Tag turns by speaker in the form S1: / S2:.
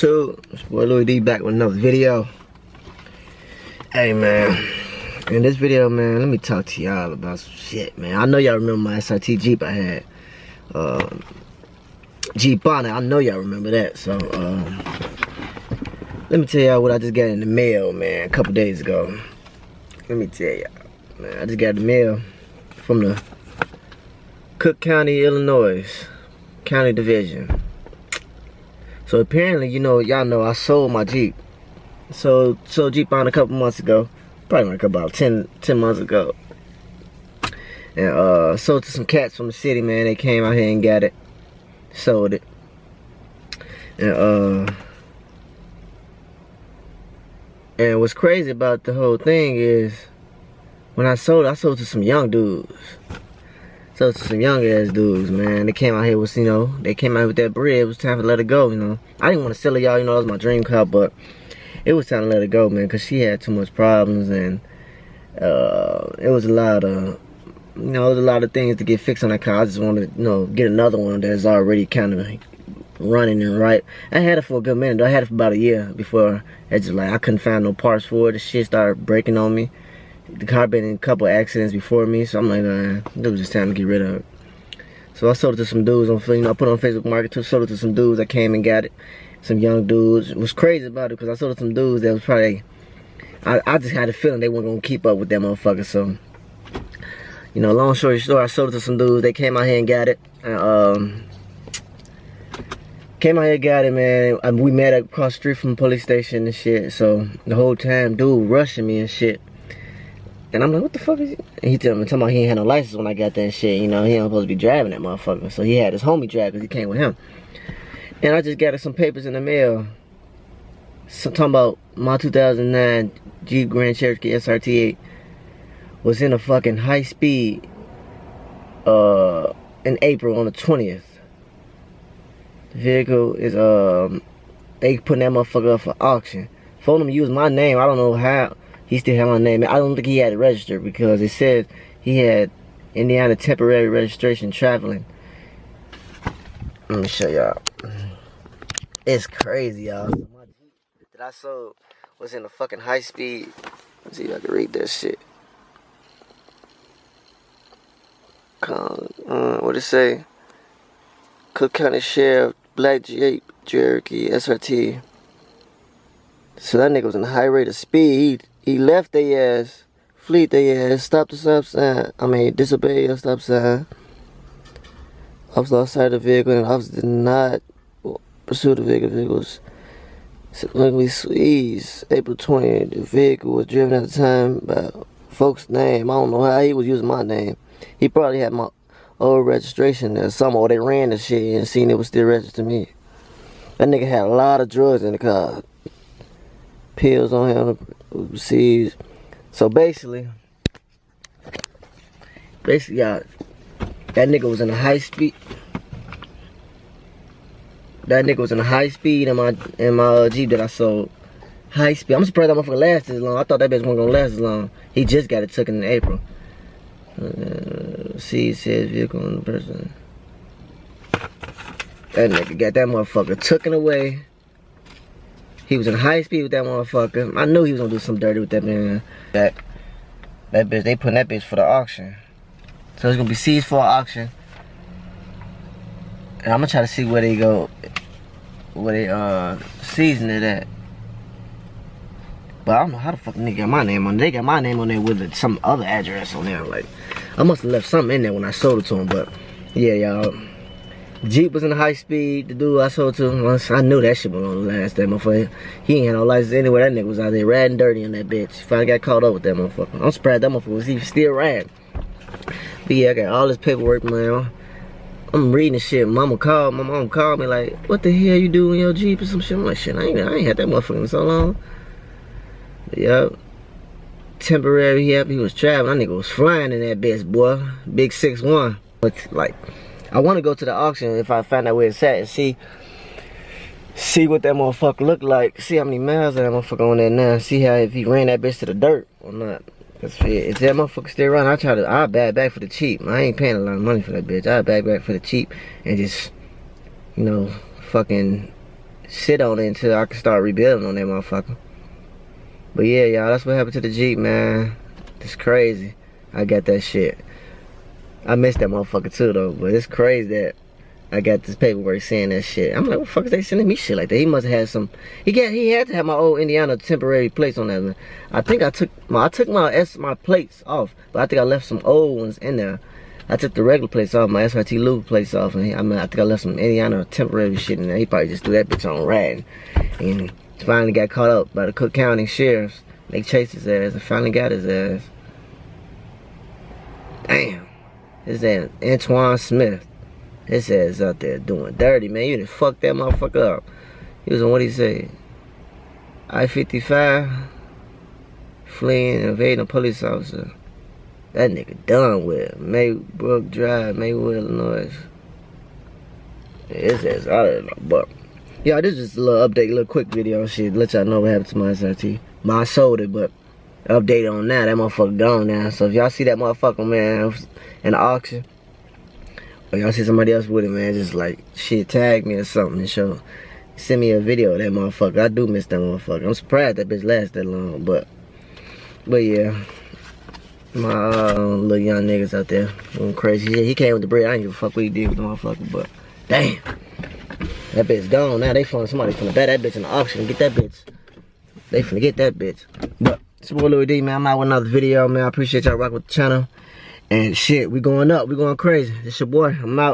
S1: So, it's boy Louis D back with another video. Hey man, in this video, man, let me talk to y'all about some shit, man. I know y'all remember my SRT Jeep I had. Jeep on it, I know y'all remember that. So, let me tell y'all what I just got in the mail, man, a couple days ago. Let me tell y'all, man, I just got the mail from the Cook County, Illinois, County Division. So apparently, you know, y'all know I sold my Jeep. So Jeep on a couple months ago, probably like about 10 months ago. And sold to some cats from the city, man. They came out here and got it, sold it. And what's crazy about the whole thing is when I sold it to some young dudes. So to some young ass dudes, man. They came out here with, you know, they came out with that bread. It was time to let it go, you know. I didn't want to sell it, y'all, you know, that was my dream car, but it was time to let it go, man, because she had too much problems, and it was a lot of, you know, it was a lot of things to get fixed on that car. I just wanted to, you know, get another one that's already kind of running and right. I had it for a good minute, though. I had it for about a year before it's just like I couldn't find no parts for it. The shit started breaking on me. The car been in a couple of accidents before me, so I'm like, it was just time to get rid of it. So I sold it to some dudes on, you know, I put it on Facebook Market too. Sold it to some dudes that came and got it. Some young dudes. It was crazy about it because I sold it to some dudes that was probably, I just had a feeling they weren't gonna keep up with that motherfucker. So, you know, long story short, I sold it to some dudes. They came out here and got it. Came out here and got it, man. We met across the street from the police station and shit. So the whole time, dude rushing me and shit. And I'm like, what the fuck is he? And he talking about he ain't had no license when I got that shit. You know, he ain't supposed to be driving that motherfucker. So he had his homie drive because he came with him. And I just got some papers in the mail. So talking about my 2009 Jeep Grand Cherokee SRT 8 was in a fucking high speed in April on the 20th. The vehicle is, they putting that motherfucker up for auction. For them to use my name, I don't know how. He still had my name. I don't think he had it registered because it said he had Indiana temporary registration traveling. Let me show y'all. It's crazy, y'all. So my Jeep that I sold was in a fucking high speed. Let's see if I can read that shit. What it say? Cook County Sheriff, Black Jeep Cherokee SRT. So that nigga was in a high rate of speed. He left their ass, fleet their ass, stopped the stop sign. Disobeyed a stop sign. Officer outside the vehicle, and the officer did not pursue the vehicle. The vehicle was significantly squeezed. April 20th, the vehicle was driven at the time by folks' name. I don't know how he was using my name. He probably had my old registration there somewhere. They ran the shit and seen it was still registered to me. That nigga had a lot of drugs in the car. Pills on him, seized. So basically, y'all, that nigga was in a high speed. That nigga was in a high speed in my Jeep that I sold. High speed. I'm surprised that motherfucker lasted as long. I thought that bitch wasn't gonna last as long. He just got it taken in April. See, it says vehicle on the person. That nigga got that motherfucker taken away. He was in high speed with that motherfucker. I knew he was gonna do something dirty with that man. That bitch, they putting that bitch for the auction. So it's gonna be seized for auction. And I'm gonna try to see where they go, where they seizing it at. But I don't know how the fuck they got my name on there. They got my name on there with some other address on there. Like, I must have left something in there when I sold it to him. But yeah, y'all. Jeep was in high speed. The dude I sold to, I knew that shit was gonna last. That motherfucker, he ain't had no license anyway. That nigga was out there riding dirty in that bitch. Finally got caught up with that motherfucker. I'm surprised that motherfucker was even still riding. But yeah, I got all this paperwork, man. I'm reading the shit. My mom called me like, "What the hell you do in your Jeep or some shit?" I'm like, "Shit, I ain't had that motherfucker in so long." But yeah, temporary. He was traveling. That nigga was flying in that bitch, boy. Big 6'1". But like, I want to go to the auction if I find out where it's at and see what that motherfucker look like. See how many miles that motherfucker on there now. See how if he ran that bitch to the dirt or not. Cause if that motherfucker stay around, I'll bag back for the cheap. I ain't paying a lot of money for that bitch. I'll bag back for the cheap and just, you know, fucking sit on it until I can start rebuilding on that motherfucker. But yeah, y'all, that's what happened to the Jeep, man. It's crazy. I got that shit. I missed that motherfucker too, though. But it's crazy that I got this paperwork saying that shit. I'm like, what the fuck is they sending me shit like that? He must have had some. He had to have my old Indiana temporary plates on that. I think I took my plates off, but I think I left some old ones in there. I took the regular plates off, my SRT Loop plates off, and I think I left some Indiana temporary shit in there. He probably just threw that bitch on rat, and finally got caught up by the Cook County sheriffs. They chased his ass and finally got his ass. Damn, his ass Antoine Smith. His ass out there doing dirty, man. You done fucked that motherfucker up. He was on what he said. I-55, fleeing and evading a police officer. That nigga done with. Maybrook Drive, Maywood, Illinois. Yeah, his ass out of there, but yeah, this is just a little update, a little quick video shit. Let y'all know what happened to my SRT. I sold it, but update on that. That motherfucker gone now. So if y'all see that motherfucker, man, in the auction, or y'all see somebody else with it, man, just like shit, tag me or something and send me a video of that motherfucker. I do miss that motherfucker. I'm surprised that bitch lasts that long, but yeah, my little young niggas out there going crazy. He came with the bread. I ain't give a fuck what he did with the motherfucker, but damn, that bitch gone now. They somebody finna bet that bitch in the auction and get that bitch. They finna get that bitch. But it's your boy Louis D, man. I'm out with another video, man. I appreciate y'all rocking with the channel. And shit, we going up. We going crazy. It's your boy. I'm out.